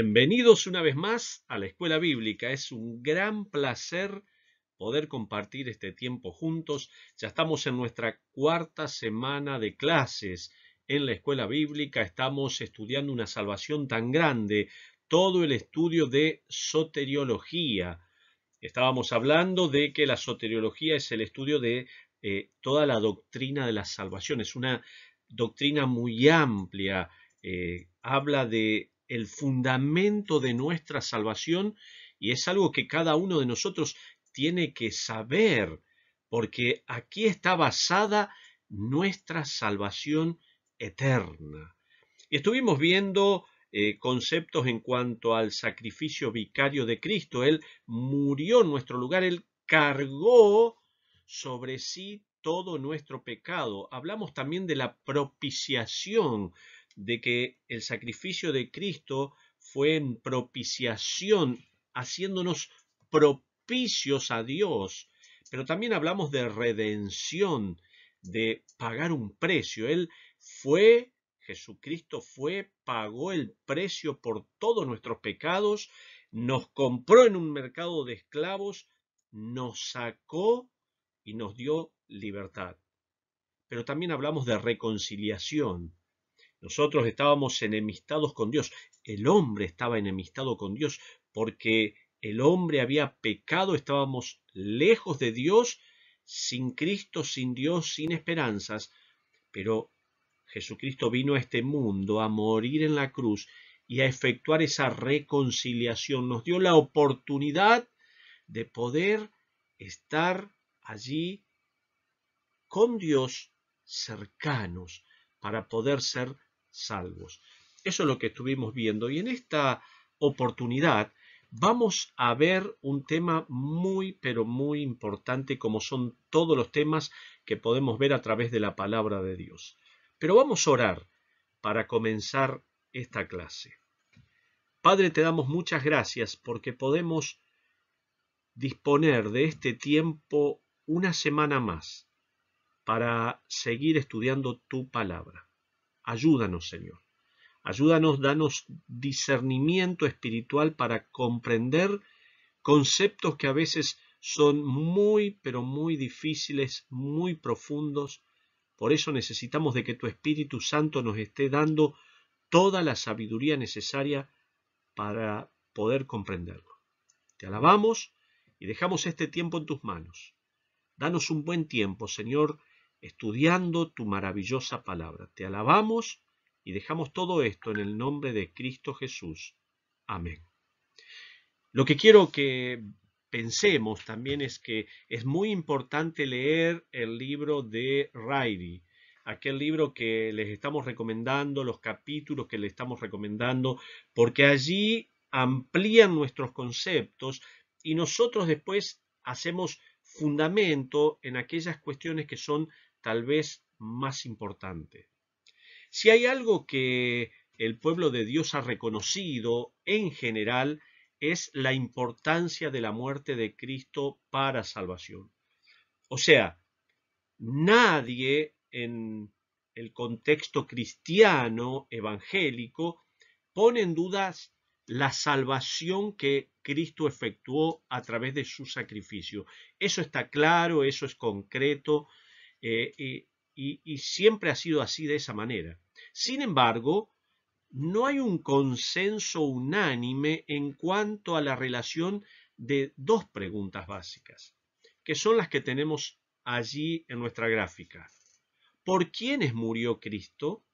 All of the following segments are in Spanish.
Bienvenidos una vez más a la Escuela Bíblica. Es un gran placer poder compartir este tiempo juntos. Ya estamos en nuestra cuarta semana de clases en la Escuela Bíblica. Estamos estudiando una salvación tan grande, todo el estudio de soteriología. Estábamos hablando de que la soteriología es el estudio de toda la doctrina de la salvación. Es una doctrina muy amplia. Habla de el fundamento de nuestra salvación y es algo que cada uno de nosotros tiene que saber, porque aquí está basada nuestra salvación eterna. Y estuvimos viendo conceptos en cuanto al sacrificio vicario de Cristo. Él murió en nuestro lugar, Él cargó sobre sí todo nuestro pecado. Hablamos también de la propiciación, de que el sacrificio de Cristo fue en propiciación, haciéndonos propicios a Dios. Pero también hablamos de redención, de pagar un precio. Jesucristo fue, pagó el precio por todos nuestros pecados, nos compró en un mercado de esclavos, nos sacó y nos dio libertad. Pero también hablamos de reconciliación. Nosotros estábamos enemistados con Dios. El hombre estaba enemistado con Dios porque el hombre había pecado, estábamos lejos de Dios, sin Cristo, sin Dios, sin esperanzas. Pero Jesucristo vino a este mundo a morir en la cruz y a efectuar esa reconciliación. Nos dio la oportunidad de poder estar allí con Dios, cercanos, para poder ser salvos. Eso es lo que estuvimos viendo. Y en esta oportunidad vamos a ver un tema muy, pero muy importante, como son todos los temas que podemos ver a través de la palabra de Dios. Pero vamos a orar para comenzar esta clase. Padre, te damos muchas gracias porque podemos disponer de este tiempo una semana más para seguir estudiando tu palabra. Ayúdanos, Señor. Ayúdanos, danos discernimiento espiritual para comprender conceptos que a veces son muy, pero muy difíciles, muy profundos. Por eso necesitamos de que tu Espíritu Santo nos esté dando toda la sabiduría necesaria para poder comprenderlo. Te alabamos y dejamos este tiempo en tus manos. Danos un buen tiempo, Señor, estudiando tu maravillosa palabra. Te alabamos y dejamos todo esto en el nombre de Cristo Jesús. Amén. Lo que quiero que pensemos también es que es muy importante leer el libro de Riley, aquel libro que les estamos recomendando, los capítulos que les estamos recomendando, porque allí amplían nuestros conceptos y nosotros después hacemos fundamento en aquellas cuestiones que son tal vez más importantes. Si hay algo que el pueblo de Dios ha reconocido en general, es la importancia de la muerte de Cristo para salvación. O sea, nadie en el contexto cristiano evangélico pone en dudas la salvación que Cristo efectuó a través de su sacrificio. Eso está claro, eso es concreto y siempre ha sido así de esa manera. Sin embargo, no hay un consenso unánime en cuanto a la relación de dos preguntas básicas, que son las que tenemos allí en nuestra gráfica. ¿Por quiénes murió Cristo?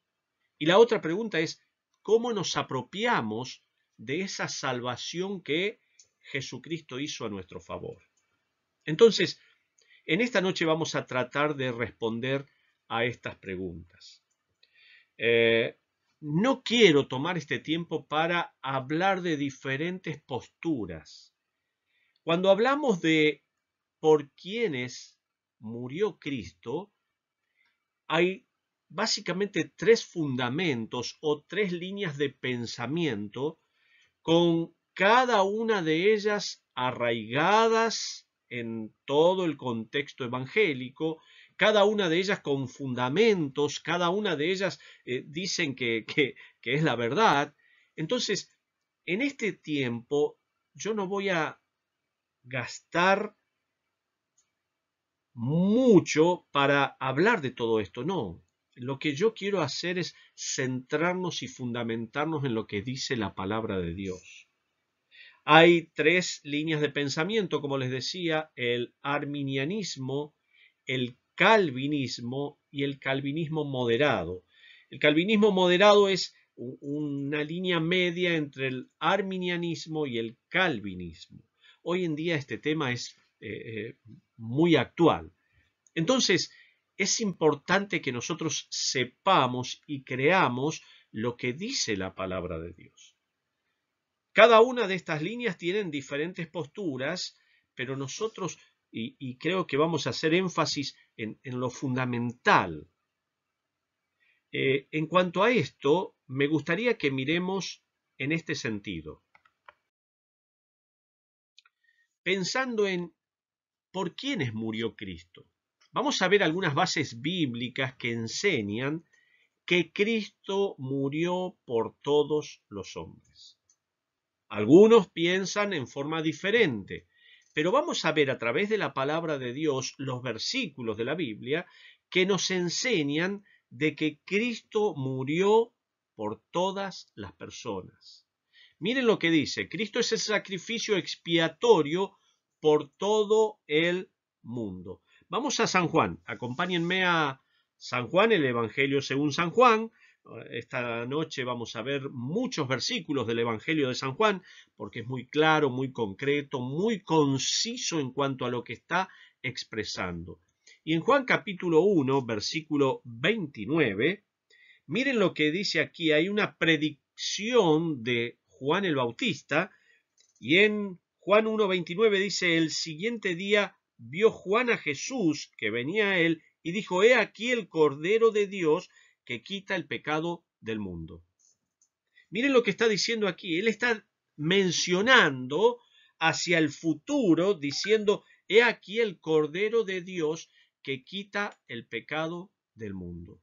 Y la otra pregunta es, ¿cómo nos apropiamos de esa salvación que Jesucristo hizo a nuestro favor? Entonces, en esta noche vamos a tratar de responder a estas preguntas. No quiero tomar este tiempo para hablar de diferentes posturas. Cuando hablamos de por quiénes murió Cristo, hay básicamente tres fundamentos o tres líneas de pensamiento, con cada una de ellas arraigadas en todo el contexto evangélico, cada una de ellas con fundamentos, cada una de ellas dicen que es la verdad. Entonces, en este tiempo yo no voy a gastar mucho para hablar de todo esto, no. Lo que yo quiero hacer es centrarnos y fundamentarnos en lo que dice la palabra de Dios. Hay tres líneas de pensamiento, como les decía, el arminianismo, el calvinismo y el calvinismo moderado. El calvinismo moderado es una línea media entre el arminianismo y el calvinismo. Hoy en día este tema es muy actual. Entonces, es importante que nosotros sepamos y creamos lo que dice la palabra de Dios. Cada una de estas líneas tienen diferentes posturas, pero nosotros, y creo que vamos a hacer énfasis en lo fundamental. En cuanto a esto, me gustaría que miremos en este sentido. Pensando en por quiénes murió Cristo. Vamos a ver algunas bases bíblicas que enseñan que Cristo murió por todos los hombres. Algunos piensan en forma diferente, pero vamos a ver a través de la palabra de Dios los versículos de la Biblia que nos enseñan de que Cristo murió por todas las personas. Miren lo que dice, Cristo es el sacrificio expiatorio por todo el mundo. Vamos a San Juan, acompáñenme a San Juan, el Evangelio según San Juan. Esta noche vamos a ver muchos versículos del Evangelio de San Juan, porque es muy claro, muy concreto, muy conciso en cuanto a lo que está expresando. Y en Juan capítulo 1, versículo 29, miren lo que dice aquí, hay una predicción de Juan el Bautista, y en Juan 1:29 dice, el siguiente día vio Juan a Jesús que venía a él y dijo, he aquí el Cordero de Dios que quita el pecado del mundo. Miren lo que está diciendo aquí, él está mencionando hacia el futuro, diciendo, he aquí el Cordero de Dios que quita el pecado del mundo.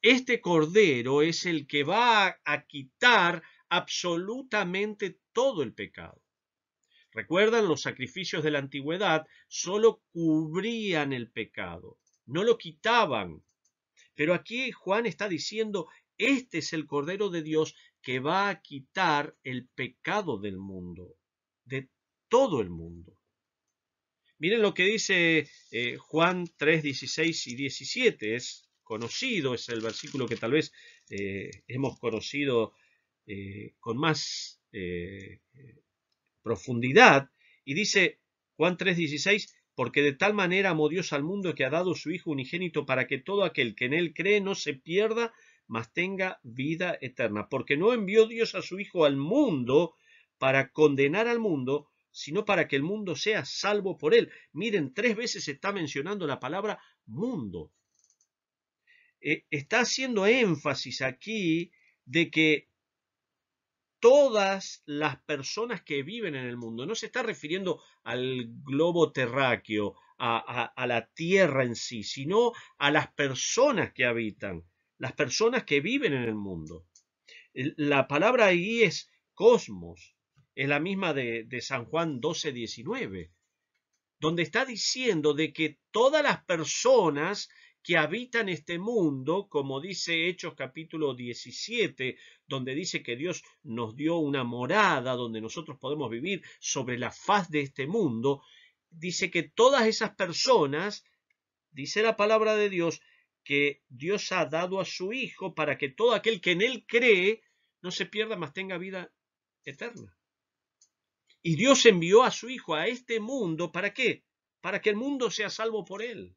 Este Cordero es el que va a quitar absolutamente todo el pecado. Recuerdan, los sacrificios de la antigüedad solo cubrían el pecado, no lo quitaban. Pero aquí Juan está diciendo, este es el Cordero de Dios que va a quitar el pecado del mundo, de todo el mundo. Miren lo que dice Juan 3, 16 y 17, es conocido, es el versículo que tal vez hemos conocido con más profundidad, y dice Juan 3:16, porque de tal manera amó Dios al mundo que ha dado su Hijo unigénito para que todo aquel que en él cree no se pierda, mas tenga vida eterna. Porque no envió Dios a su Hijo al mundo para condenar al mundo, sino para que el mundo sea salvo por él. Miren, 3 veces está mencionando la palabra mundo. Está haciendo énfasis aquí de que todas las personas que viven en el mundo, no se está refiriendo al globo terráqueo, a la tierra en sí, sino a las personas que habitan, las personas que viven en el mundo. La palabra ahí es cosmos, es la misma de San Juan 12:19, donde está diciendo de que todas las personas que habitan este mundo, como dice Hechos capítulo 17, donde dice que Dios nos dio una morada donde nosotros podemos vivir sobre la faz de este mundo, dice que todas esas personas, dice la palabra de Dios, que Dios ha dado a su Hijo para que todo aquel que en él cree no se pierda, mas tenga vida eterna. Y Dios envió a su Hijo a este mundo, ¿para qué? Para que el mundo sea salvo por él.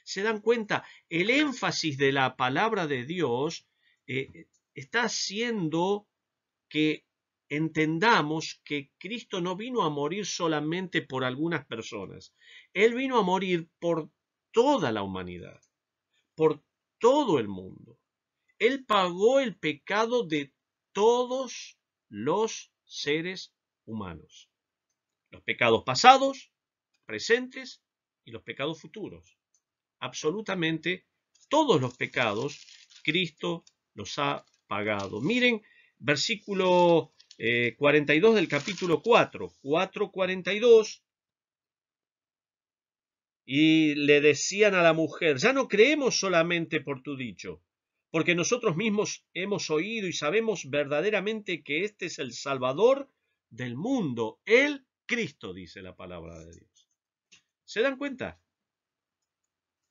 ¿Se dan cuenta? El énfasis de la palabra de Dios está haciendo que entendamos que Cristo no vino a morir solamente por algunas personas. Él vino a morir por toda la humanidad, por todo el mundo. Él pagó el pecado de todos los seres humanos. Los pecados pasados, presentes y los pecados futuros. Absolutamente todos los pecados Cristo los ha pagado. Miren, versículo 42 del capítulo 4, 4:42, y le decían a la mujer, ya no creemos solamente por tu dicho, porque nosotros mismos hemos oído y sabemos verdaderamente que este es el Salvador del mundo, el Cristo, dice la palabra de Dios. ¿Se dan cuenta?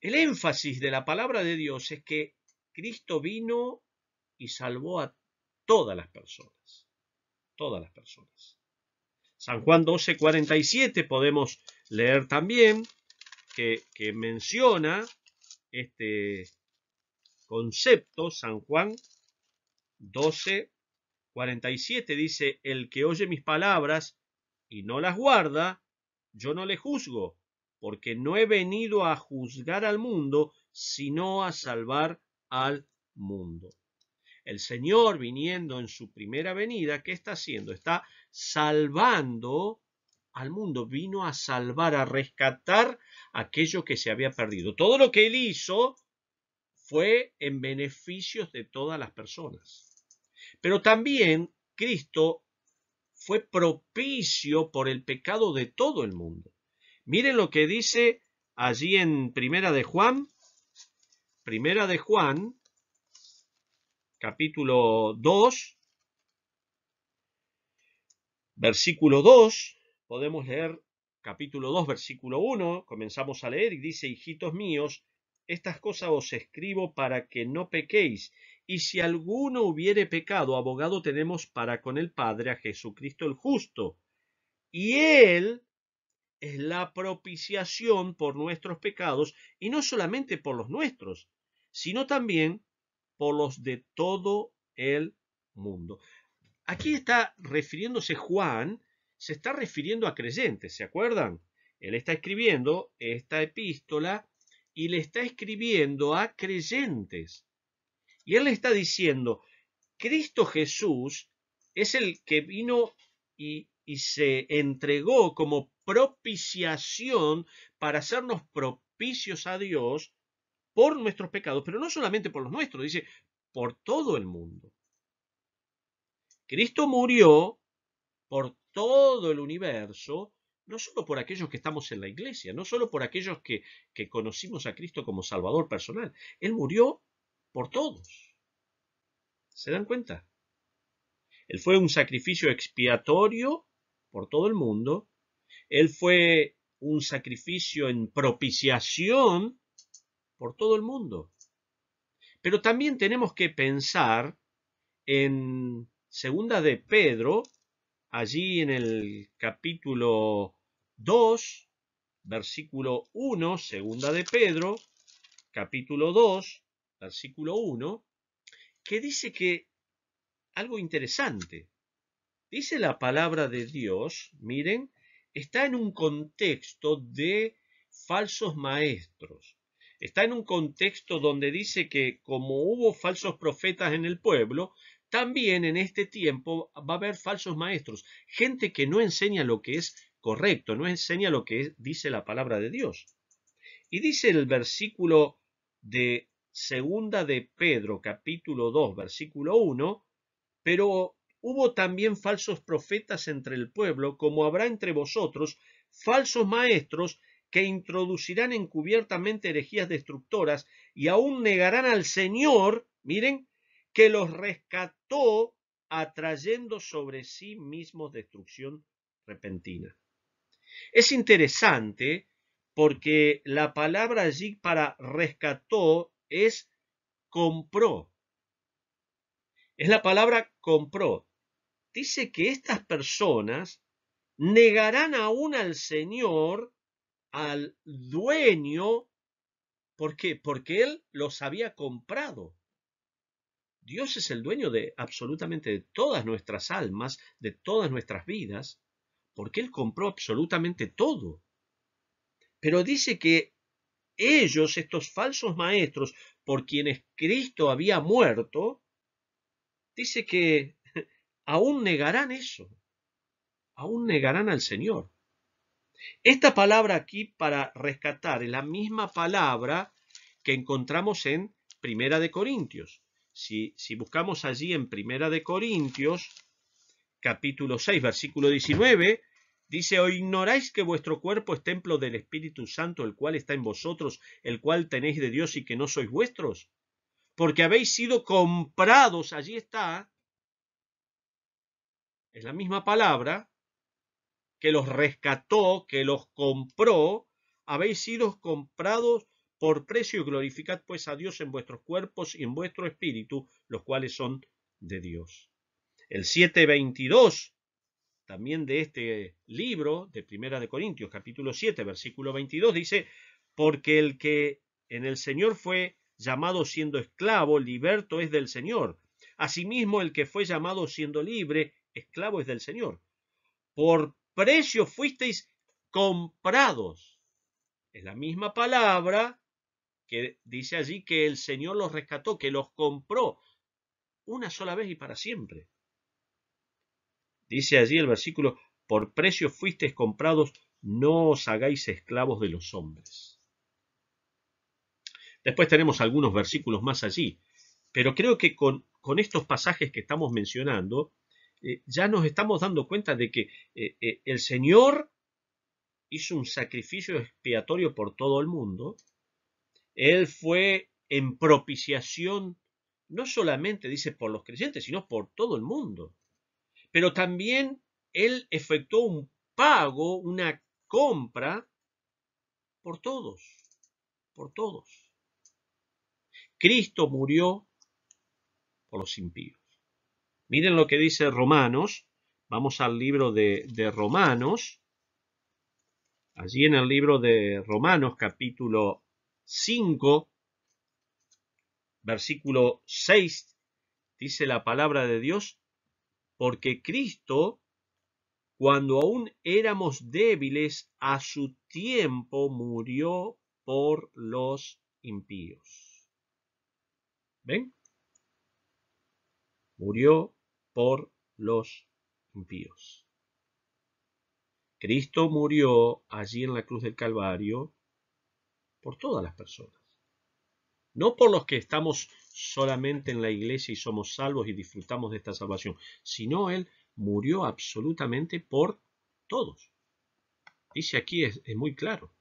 El énfasis de la palabra de Dios es que Cristo vino y salvó a todas las personas. Todas las personas. San Juan 12:47 podemos leer también que menciona este concepto. San Juan 12:47 dice, el que oye mis palabras y no las guarda, yo no le juzgo, porque no he venido a juzgar al mundo, sino a salvar al mundo. El Señor, viniendo en su primera venida, ¿qué está haciendo? Está salvando al mundo. Vino a salvar, a rescatar aquello que se había perdido. Todo lo que Él hizo fue en beneficios de todas las personas. Pero también Cristo fue propicio por el pecado de todo el mundo. Miren lo que dice allí en Primera de Juan, capítulo 2, versículo 2, podemos leer capítulo 2, versículo 1, comenzamos a leer y dice, hijitos míos, estas cosas os escribo para que no pequéis, y si alguno hubiere pecado, abogado tenemos para con el Padre a Jesucristo el justo, y Él es la propiciación por nuestros pecados, y no solamente por los nuestros, sino también por los de todo el mundo. Aquí está refiriéndose Juan, se está refiriendo a creyentes, ¿se acuerdan? Él está escribiendo esta epístola y le está escribiendo a creyentes. Y él le está diciendo, Cristo Jesús es el que vino y se entregó como propiciación para hacernos propicios a Dios por nuestros pecados, pero no solamente por los nuestros, dice, por todo el mundo. Cristo murió por todo el universo, no solo por aquellos que estamos en la iglesia, no solo por aquellos que conocimos a Cristo como Salvador personal. Él murió por todos. ¿Se dan cuenta? Él fue un sacrificio expiatorio por todo el mundo. Él fue un sacrificio en propiciación por todo el mundo. Pero también tenemos que pensar en Segunda de Pedro, allí en el capítulo 2, versículo 1, Segunda de Pedro, capítulo 2, versículo 1, que dice que algo interesante. Dice la palabra de Dios, miren, está en un contexto de falsos maestros. Está en un contexto donde dice que como hubo falsos profetas en el pueblo, también en este tiempo va a haber falsos maestros, gente que no enseña lo que es correcto, no enseña lo que dice la palabra de Dios. Y dice el versículo de Segunda de Pedro, capítulo 2, versículo 1, pero hubo también falsos profetas entre el pueblo, como habrá entre vosotros falsos maestros que introducirán encubiertamente herejías destructoras y aún negarán al Señor, miren, que los rescató atrayendo sobre sí mismos destrucción repentina. Es interesante porque la palabra allí para rescató es compró. Es la palabra compró. Dice que estas personas negarán aún al Señor, al dueño. ¿Por qué? Porque Él los había comprado. Dios es el dueño de absolutamente de todas nuestras almas, de todas nuestras vidas, porque Él compró absolutamente todo. Pero dice que ellos, estos falsos maestros, por quienes Cristo había muerto, dice que aún negarán eso, aún negarán al Señor. Esta palabra aquí para rescatar es la misma palabra que encontramos en Primera de Corintios. Si buscamos allí en Primera de Corintios, capítulo 6, versículo 19, dice: ¿O ignoráis que vuestro cuerpo es templo del Espíritu Santo, el cual está en vosotros, el cual tenéis de Dios y que no sois vuestros? Porque habéis sido comprados, allí está, es la misma palabra, que los rescató, que los compró, habéis sido comprados por precio, glorificad pues a Dios en vuestros cuerpos y en vuestro espíritu, los cuales son de Dios. El 7:22, también de este libro de Primera de Corintios, capítulo 7, versículo 22, dice: porque el que en el Señor fue llamado siendo esclavo, liberto es del Señor. Asimismo, el que fue llamado siendo libre, esclavo es del Señor. Por precio fuisteis comprados. Es la misma palabra que dice allí que el Señor los rescató, que los compró una sola vez y para siempre. Dice allí el versículo: por precio fuisteis comprados, no os hagáis esclavos de los hombres. Después tenemos algunos versículos más allí, pero creo que con estos pasajes que estamos mencionando, ya nos estamos dando cuenta de que el Señor hizo un sacrificio expiatorio por todo el mundo. Él fue en propiciación, no solamente dice por los creyentes, sino por todo el mundo. Pero también Él efectuó un pago, una compra por todos, por todos. Cristo murió por los impíos. Miren lo que dice Romanos. Vamos al libro de Romanos. Allí en el libro de Romanos, capítulo 5, versículo 6, dice la palabra de Dios: porque Cristo, cuando aún éramos débiles, a su tiempo murió por los impíos. ¿Ven? Murió por los impíos. Cristo murió allí en la cruz del Calvario por todas las personas. No por los que estamos solamente en la iglesia y somos salvos y disfrutamos de esta salvación, sino Él murió absolutamente por todos. Dice aquí, es muy claro,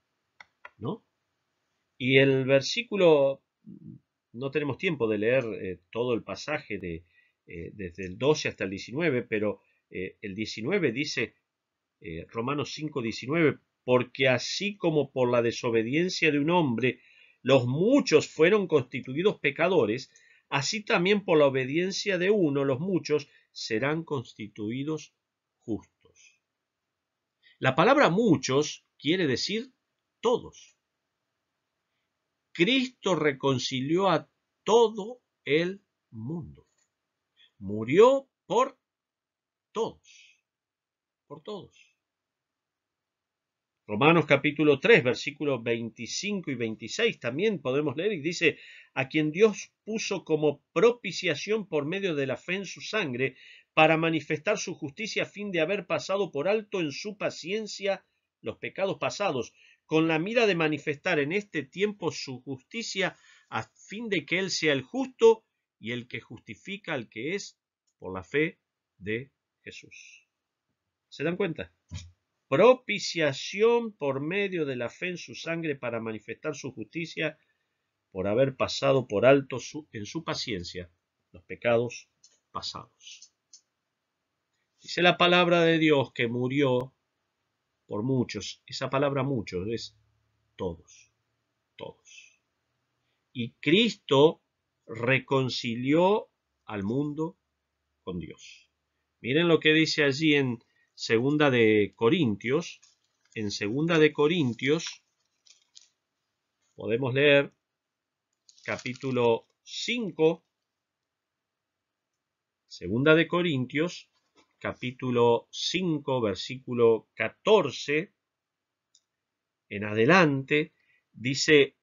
¿no? Y el versículo, no tenemos tiempo de leer todo el pasaje desde el 12 hasta el 19, pero el 19 dice, Romanos 5:19, porque así como por la desobediencia de un hombre los muchos fueron constituidos pecadores, así también por la obediencia de uno los muchos serán constituidos justos. La palabra muchos quiere decir todos. Cristo reconcilió a todo el mundo. Murió por todos, por todos. Romanos capítulo 3, versículos 25 y 26 también podemos leer y dice: a quien Dios puso como propiciación por medio de la fe en su sangre, para manifestar su justicia a fin de haber pasado por alto en su paciencia los pecados pasados, con la mira de manifestar en este tiempo su justicia, a fin de que Él sea el justo y el que justifica al que es por la fe de Jesús. ¿Se dan cuenta? Propiciación por medio de la fe en su sangre para manifestar su justicia por haber pasado por alto en su paciencia los pecados pasados. Dice la palabra de Dios que murió por muchos. Esa palabra muchos es todos, todos. Y Cristo reconcilió al mundo con Dios. Miren lo que dice allí en Segunda de Corintios. En Segunda de Corintios podemos leer capítulo 5, Segunda de Corintios, capítulo 5, versículo 14 en adelante, dice: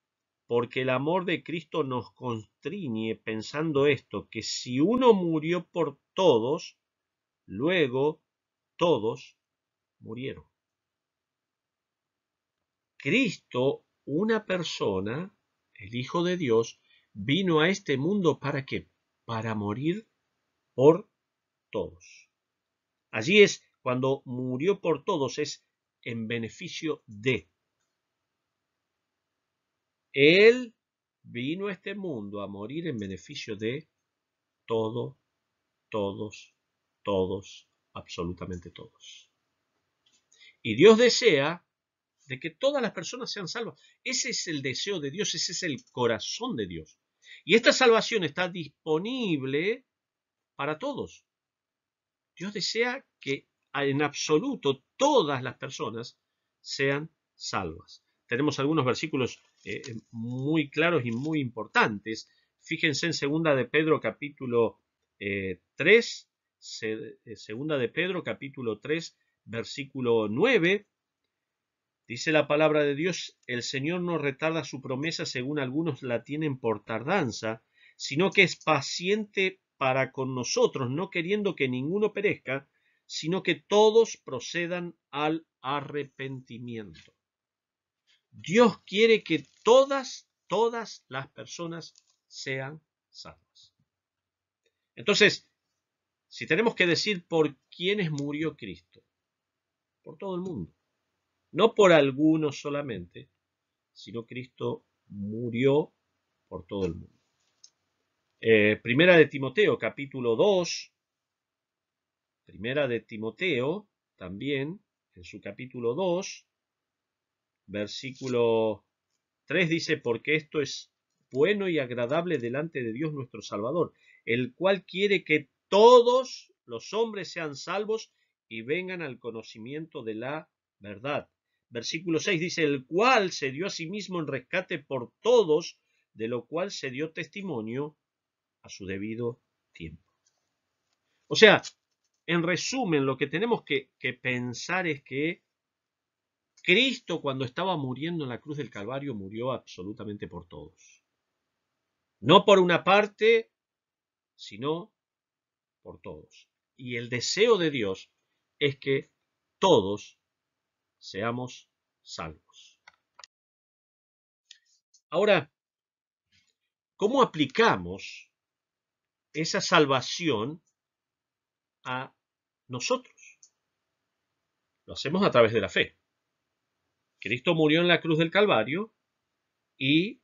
porque el amor de Cristo nos constriñe, pensando esto, que si uno murió por todos, luego todos murieron. Cristo, una persona, el Hijo de Dios, vino a este mundo ¿para qué? Para morir por todos. Allí es cuando murió por todos, es en beneficio de. Él vino a este mundo a morir en beneficio de todo, todos, todos, absolutamente todos. Y Dios desea de que todas las personas sean salvas. Ese es el deseo de Dios, ese es el corazón de Dios. Y esta salvación está disponible para todos. Dios desea que en absoluto todas las personas sean salvas. Tenemos algunos versículos muy claros y muy importantes. Fíjense en 2 de Pedro capítulo 3, 2 de Pedro capítulo 3, versículo 9. Dice la palabra de Dios: el Señor no retarda su promesa según algunos la tienen por tardanza, sino que es paciente para con nosotros, no queriendo que ninguno perezca, sino que todos procedan al arrepentimiento. Dios quiere que todas las personas sean salvas. Entonces, si tenemos que decir por quiénes murió Cristo, por todo el mundo. No por algunos solamente, sino Cristo murió por todo el mundo. Primera de Timoteo, capítulo 2. Primera de Timoteo, también, en su capítulo 2, versículo 3 dice: porque esto es bueno y agradable delante de Dios nuestro Salvador, el cual quiere que todos los hombres sean salvos y vengan al conocimiento de la verdad. Versículo 6 dice: el cual se dio a sí mismo en rescate por todos, de lo cual se dio testimonio a su debido tiempo. O sea, en resumen, lo que tenemos que pensar es que Cristo, cuando estaba muriendo en la cruz del Calvario, murió absolutamente por todos. No por una parte, sino por todos. Y el deseo de Dios es que todos seamos salvos. Ahora, ¿cómo aplicamos esa salvación a nosotros? Lo hacemos a través de la fe. Cristo murió en la cruz del Calvario y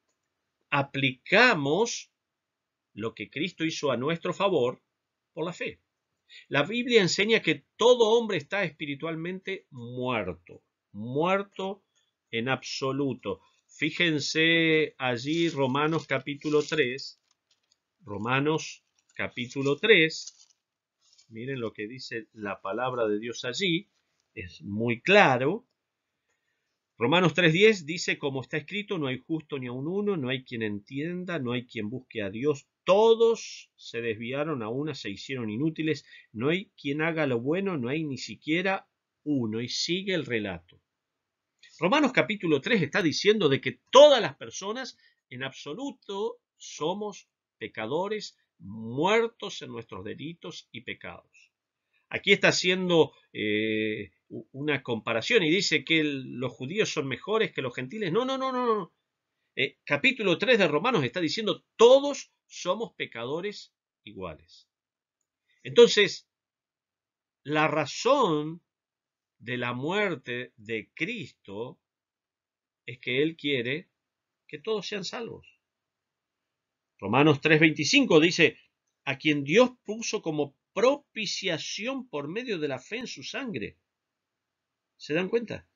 aplicamos lo que Cristo hizo a nuestro favor por la fe. La Biblia enseña que todo hombre está espiritualmente muerto, muerto en absoluto. Fíjense allí Romanos capítulo 3, Romanos capítulo 3, miren lo que dice la palabra de Dios allí, es muy claro. Romanos 3:10 dice: como está escrito, no hay justo ni aun uno, no hay quien entienda, no hay quien busque a Dios. Todos se desviaron, a una se hicieron inútiles, no hay quien haga lo bueno, no hay ni siquiera uno. Y sigue el relato. Romanos capítulo 3 está diciendo de que todas las personas en absoluto somos pecadores, muertos en nuestros delitos y pecados. Aquí está haciendo una comparación y dice que los judíos son mejores que los gentiles. No. Capítulo 3 de Romanos está diciendo: todos somos pecadores iguales. Entonces, la razón de la muerte de Cristo es que Él quiere que todos sean salvos. Romanos 3:25 dice: a quien Dios puso como propiciación por medio de la fe en su sangre. ¿Se dan cuenta?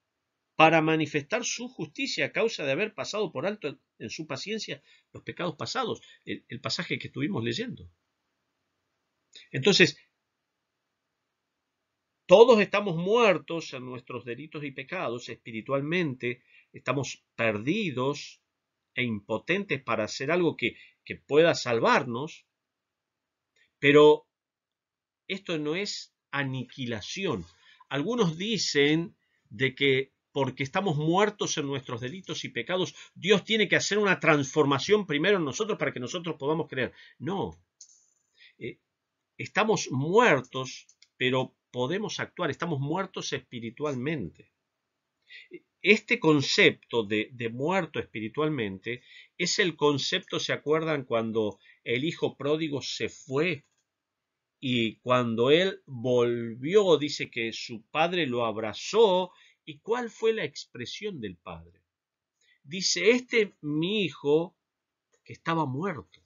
Para manifestar su justicia a causa de haber pasado por alto en su paciencia los pecados pasados. El pasaje que estuvimos leyendo. Entonces, todos estamos muertos en nuestros delitos y pecados espiritualmente, estamos perdidos e impotentes para hacer algo que pueda salvarnos, pero esto no es aniquilación. Algunos dicen de que porque estamos muertos en nuestros delitos y pecados, Dios tiene que hacer una transformación primero en nosotros para que nosotros podamos creer. No, estamos muertos, pero podemos actuar, estamos muertos espiritualmente. Este concepto de muerto espiritualmente es el concepto, ¿se acuerdan cuando el hijo pródigo se fue Y cuando él volvió, dice que su padre lo abrazó. ¿Y cuál fue la expresión del padre? Dice, mi hijo que estaba muerto.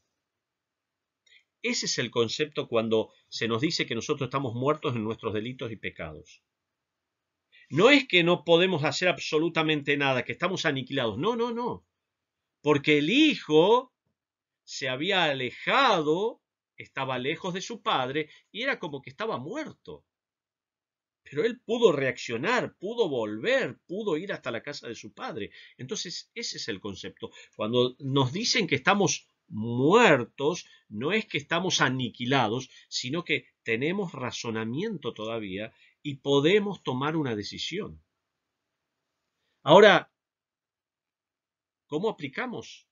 Ese es el concepto cuando se nos dice que nosotros estamos muertos en nuestros delitos y pecados. No es que no podemos hacer absolutamente nada, que estamos aniquilados. No, no, no. Porque el hijo se había alejado, estaba lejos de su padre y era como que estaba muerto. Pero él pudo reaccionar, pudo volver, pudo ir hasta la casa de su padre. Entonces, ese es el concepto. Cuando nos dicen que estamos muertos, no es que estamos aniquilados, sino que tenemos razonamiento todavía y podemos tomar una decisión. Ahora, ¿cómo aplicamos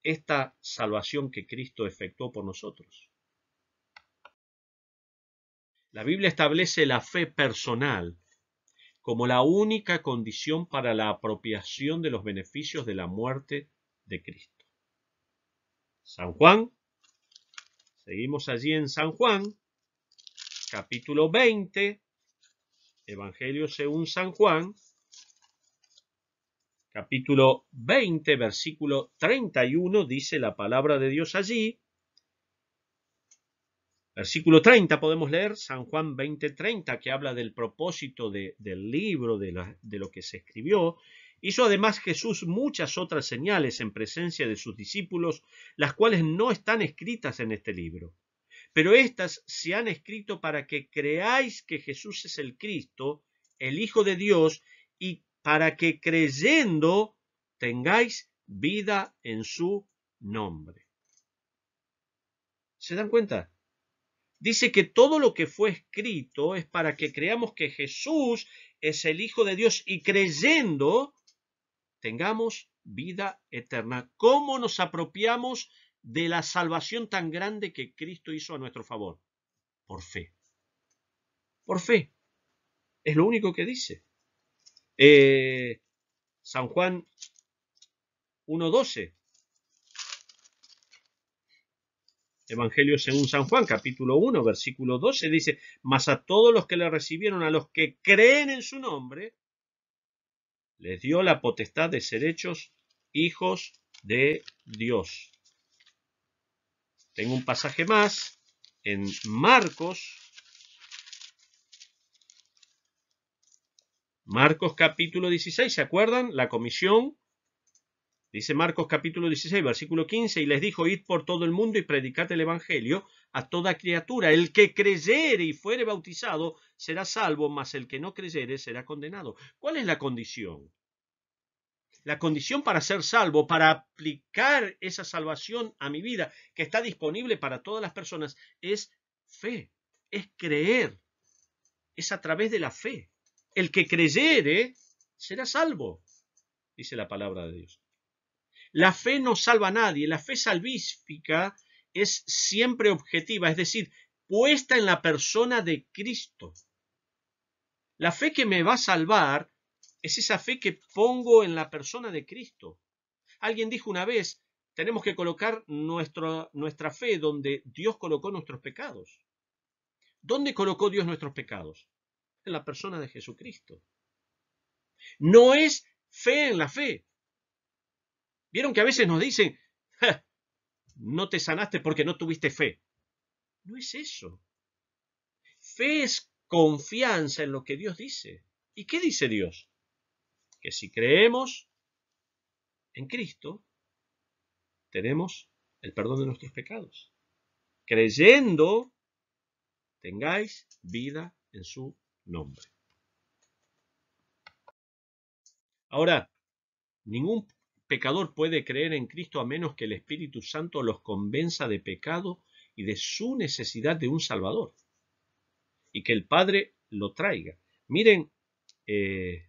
esta salvación que Cristo efectuó por nosotros? La Biblia establece la fe personal como la única condición para la apropiación de los beneficios de la muerte de Cristo. San Juan, seguimos allí en San Juan, capítulo 20, Evangelio según San Juan, capítulo 20, versículo 31, dice la palabra de Dios allí. Versículo 30 podemos leer, San Juan 20:30, que habla del propósito del libro, de lo que se escribió. Hizo además Jesús muchas otras señales en presencia de sus discípulos, las cuales no están escritas en este libro. Pero éstas se han escrito para que creáis que Jesús es el Cristo, el Hijo de Dios, y para que creyendo tengáis vida en su nombre. ¿Se dan cuenta? Dice que todo lo que fue escrito es para que creamos que Jesús es el Hijo de Dios y creyendo tengamos vida eterna. ¿Cómo nos apropiamos de la salvación tan grande que Cristo hizo a nuestro favor? Por fe. Por fe. Es lo único que dice. San Juan 1:12. Evangelio según San Juan, capítulo 1, versículo 12, dice, mas a todos los que le recibieron, a los que creen en su nombre, les dio la potestad de ser hechos hijos de Dios. Tengo un pasaje más en Marcos capítulo 16, ¿se acuerdan? La comisión. Dice Marcos capítulo 16, versículo 15, y les dijo, id por todo el mundo y predicad el evangelio a toda criatura. El que creyere y fuere bautizado será salvo, mas el que no creyere será condenado. ¿Cuál es la condición? La condición para ser salvo, para aplicar esa salvación a mi vida, que está disponible para todas las personas, es fe, es creer, es a través de la fe. El que creyere será salvo, dice la palabra de Dios. La fe no salva a nadie, la fe salvífica es siempre objetiva, es decir, puesta en la persona de Cristo. La fe que me va a salvar es esa fe que pongo en la persona de Cristo. Alguien dijo una vez, tenemos que colocar nuestra fe donde Dios colocó nuestros pecados. ¿Dónde colocó Dios nuestros pecados? En la persona de Jesucristo. No es fe en la fe. ¿Vieron que a veces nos dicen, no te sanaste porque no tuviste fe? No es eso. Fe es confianza en lo que Dios dice. ¿Y qué dice Dios? Que si creemos en Cristo, tenemos el perdón de nuestros pecados. Creyendo, tengáis vida en su nombre. Ahora, ningún pecador puede creer en Cristo a menos que el Espíritu Santo los convenza de pecado y de su necesidad de un Salvador. Y que el Padre lo traiga. Miren,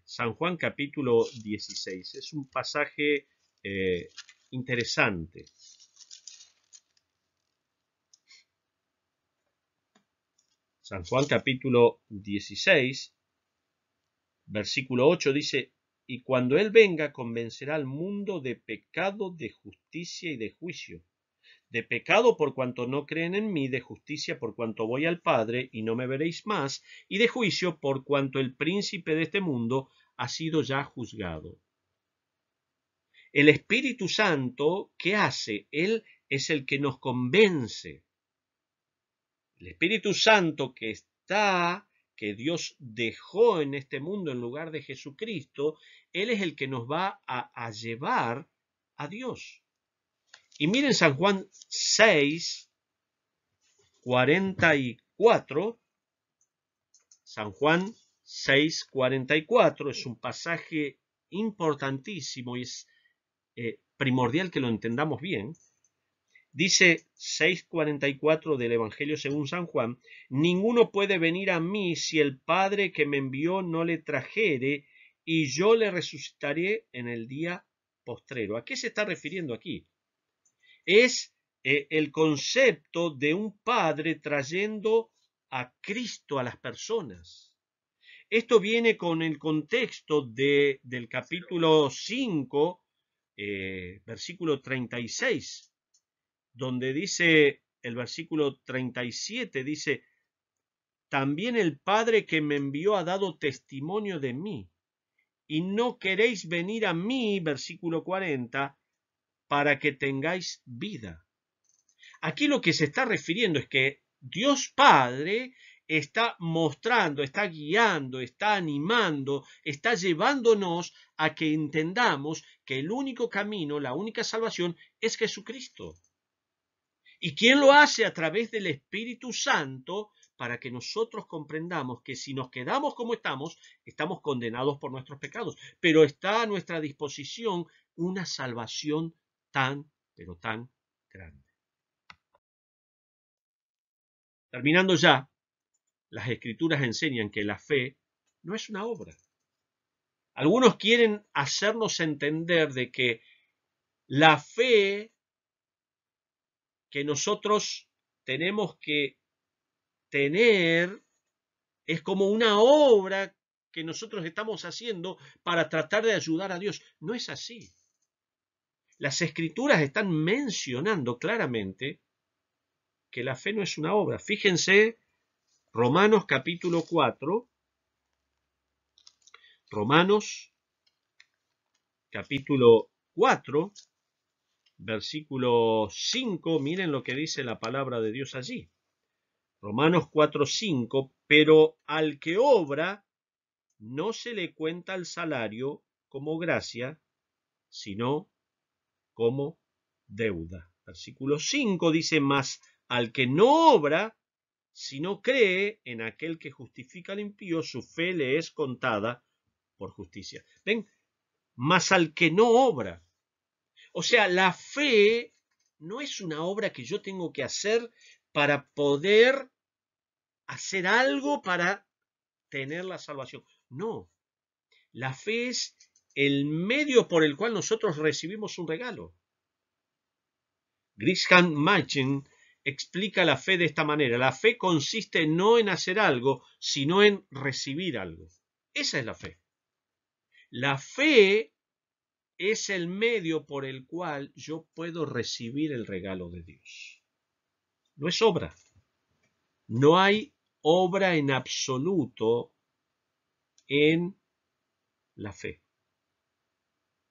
San Juan capítulo 16. Es un pasaje interesante. San Juan capítulo 16, versículo 8 dice, y cuando Él venga convencerá al mundo de pecado, de justicia y de juicio. de pecado por cuanto no creen en mí, de justicia por cuanto voy al Padre y no me veréis más, y de juicio por cuanto el príncipe de este mundo ha sido ya juzgado. El Espíritu Santo, ¿qué hace? Él es el que nos convence. El Espíritu Santo que Dios dejó en este mundo en lugar de Jesucristo, Él es el que nos va a llevar a Dios. Y miren San Juan 6, 44. San Juan 6, 44 es un pasaje importantísimo y es primordial que lo entendamos bien. Dice 6:44 del Evangelio según San Juan: ninguno puede venir a mí si el Padre que me envió no le trajere, y yo le resucitaré en el día postrero. ¿A qué se está refiriendo aquí? Es el concepto de un padre trayendo a Cristo a las personas. Esto viene con el contexto del capítulo 5, versículo 36, donde dice el versículo 37, dice: también el Padre que me envió ha dado testimonio de mí, y no queréis venir a mí, versículo 40, para que tengáis vida. Aquí lo que se está refiriendo es que Dios Padre está mostrando, está guiando, está animando, está llevándonos a que entendamos que el único camino, la única salvación es Jesucristo. ¿Y quién lo hace? A través del Espíritu Santo, para que nosotros comprendamos que si nos quedamos como estamos, estamos condenados por nuestros pecados, pero está a nuestra disposición una salvación tan, pero tan grande. Terminando ya, las Escrituras enseñan que la fe no es una obra. Algunos quieren hacernos entender de que la fe que nosotros tenemos que tener es como una obra que nosotros estamos haciendo para tratar de ayudar a Dios. No es así. Las Escrituras están mencionando claramente que la fe no es una obra. Fíjense, Romanos capítulo 4, Romanos capítulo 4, versículo 5, miren lo que dice la palabra de Dios allí. Romanos 4, 5, pero al que obra no se le cuenta el salario como gracia, sino como deuda. Versículo 5 dice: mas al que no obra, sino cree en aquel que justifica al impío, su fe le es contada por justicia. ¿Ven? Mas al que no obra. O sea, la fe no es una obra que yo tengo que hacer para poder hacer algo para tener la salvación. No, la fe es el medio por el cual nosotros recibimos un regalo. Grisham Machen explica la fe de esta manera: la fe consiste no en hacer algo, sino en recibir algo. Esa es la fe. La fe es el medio por el cual yo puedo recibir el regalo de Dios. No es obra. No hay obra en absoluto en la fe.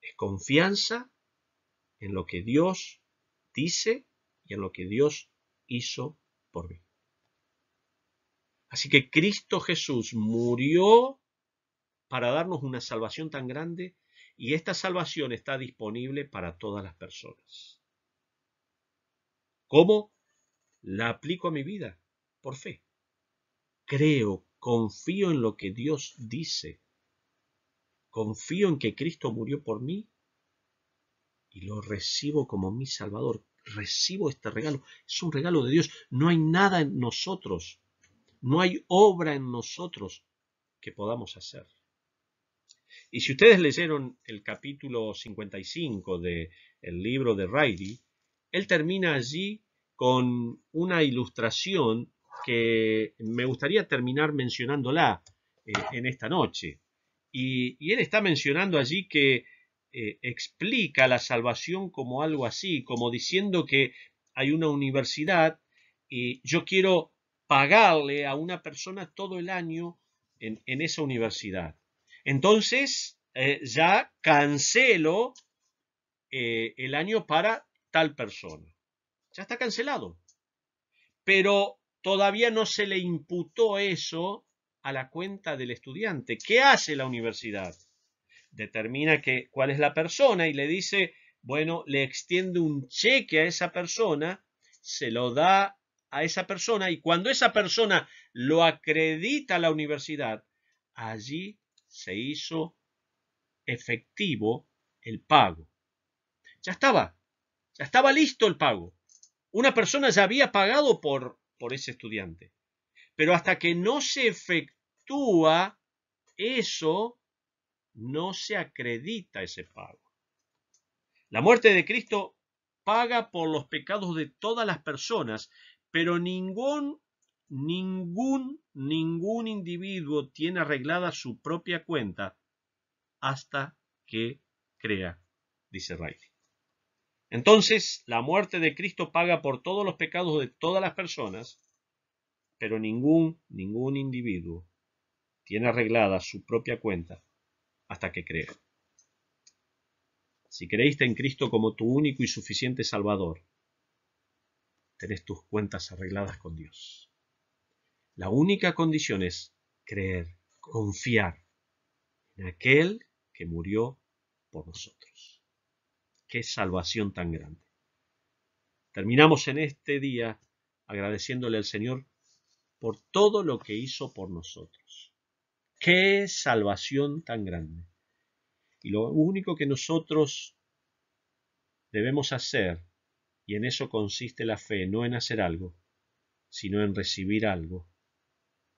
Es confianza en lo que Dios dice y en lo que Dios hizo por mí. Así que Cristo Jesús murió para darnos una salvación tan grande, y esta salvación está disponible para todas las personas. ¿Cómo la aplico a mi vida? Por fe. Creo, confío en lo que Dios dice. Confío en que Cristo murió por mí y lo recibo como mi Salvador. Recibo este regalo. Es un regalo de Dios. No hay nada en nosotros. No hay obra en nosotros que podamos hacer. Y si ustedes leyeron el capítulo 55 del libro de Riley, él termina allí con una ilustración que me gustaría terminar mencionándola en esta noche. Y él está mencionando allí que explica la salvación como algo así, como diciendo que hay una universidad y yo quiero pagarle a una persona todo el año en esa universidad. Entonces, ya cancelo el año para tal persona. Ya está cancelado. Pero todavía no se le imputó eso a la cuenta del estudiante. ¿Qué hace la universidad? Determina cuál es la persona y le dice, bueno, le extiende un cheque a esa persona, se lo da a esa persona y cuando esa persona lo acredita a la universidad, allí se hizo efectivo el pago. Ya estaba listo el pago. Una persona ya había pagado por ese estudiante. Pero hasta que no se efectúa eso, no se acredita ese pago. La muerte de Cristo paga por los pecados de todas las personas, pero ningún individuo tiene arreglada su propia cuenta hasta que crea, dice Riley. Entonces, la muerte de Cristo paga por todos los pecados de todas las personas, pero ningún individuo tiene arreglada su propia cuenta hasta que crea. Si creíste en Cristo como tu único y suficiente Salvador, tenés tus cuentas arregladas con Dios. La única condición es creer, confiar en aquel que murió por nosotros. ¡Qué salvación tan grande! Terminamos en este día agradeciéndole al Señor por todo lo que hizo por nosotros. ¡Qué salvación tan grande! Y lo único que nosotros debemos hacer, y en eso consiste la fe, no en hacer algo, sino en recibir algo,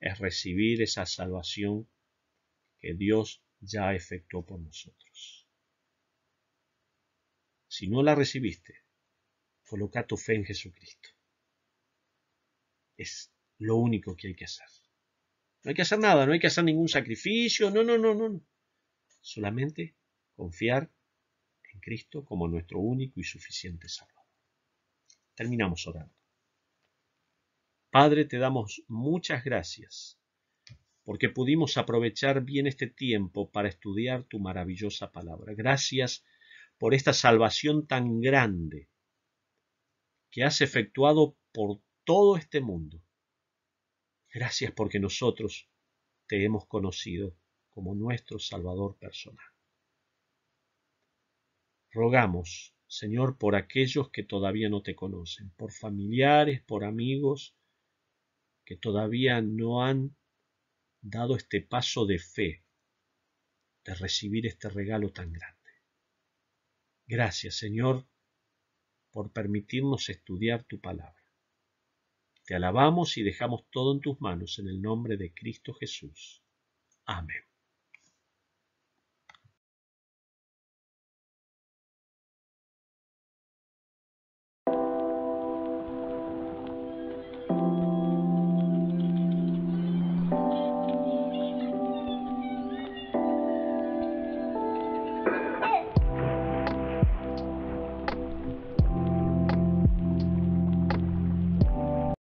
es recibir esa salvación que Dios ya efectuó por nosotros. Si no la recibiste, coloca tu fe en Jesucristo. Es lo único que hay que hacer. No hay que hacer nada, no hay que hacer ningún sacrificio, no. Solamente confiar en Cristo como nuestro único y suficiente Salvador. Terminamos orando. Padre, te damos muchas gracias porque pudimos aprovechar bien este tiempo para estudiar tu maravillosa palabra. Gracias por esta salvación tan grande que has efectuado por todo este mundo. Gracias porque nosotros te hemos conocido como nuestro Salvador personal. Rogamos, Señor, por aquellos que todavía no te conocen, por familiares, por amigos que todavía no han dado este paso de fe, de recibir este regalo tan grande. Gracias, Señor, por permitirnos estudiar tu palabra. Te alabamos y dejamos todo en tus manos en el nombre de Cristo Jesús. Amén.